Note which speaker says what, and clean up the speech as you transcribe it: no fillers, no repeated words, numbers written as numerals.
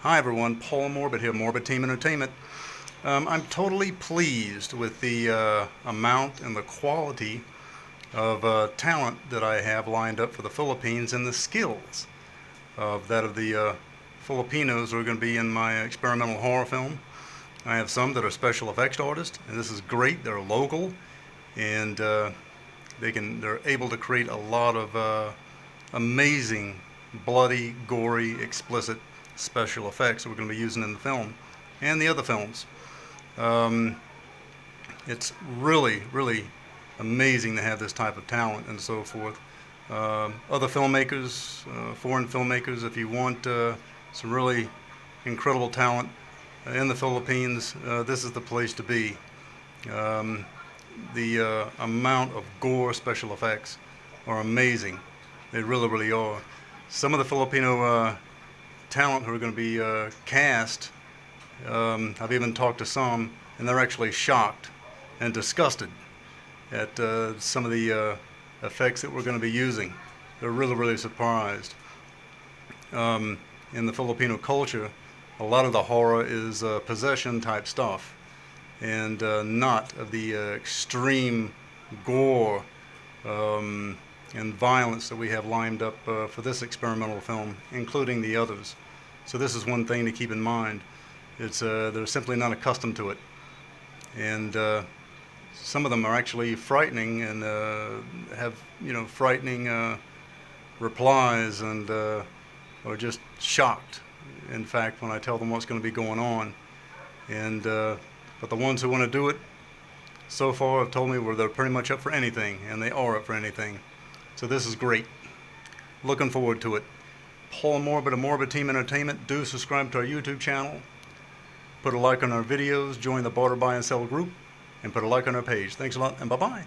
Speaker 1: Hi everyone, Paul Morbid here, Morbid Team Entertainment. I'm totally pleased with the amount and the quality of talent that I have lined up for the Philippines and the skills of the Filipinos who are going to be in my experimental horror film. I have some that are special effects artists, and this is great. They're local, and they're able to create a lot of amazing, bloody, gory, explicit special effects that we're going to be using in the film and the other films. Um, it's really amazing to have this type of talent and so forth. Other filmmakers, foreign filmmakers, if you want some really incredible talent in the Philippines, this is the place to be. Um, the amount of gore special effects are amazing. They really are. Some of the Filipino talent who are going to be cast, I've even talked to some, and they're actually shocked and disgusted at some of the effects that we're going to be using. They're really surprised. In the Filipino culture, a lot of the horror is possession type stuff, and not of the extreme gore and violence that we have lined up for this experimental film, including the others. So this is one thing to keep in mind. They're simply not accustomed to it, and some of them are actually frightening and have frightening replies and are just shocked. In fact, when I tell them what's going to be going on, and but the ones who want to do it so far have told me they're pretty much up for anything, and they are up for anything. So this is great. Looking forward to it. Paul Morbid of Morbid Team Entertainment. Do subscribe to our YouTube channel. Put a like on our videos. Join the Barter Buy and Sell group. And put a like on our page. Thanks a lot, and bye-bye.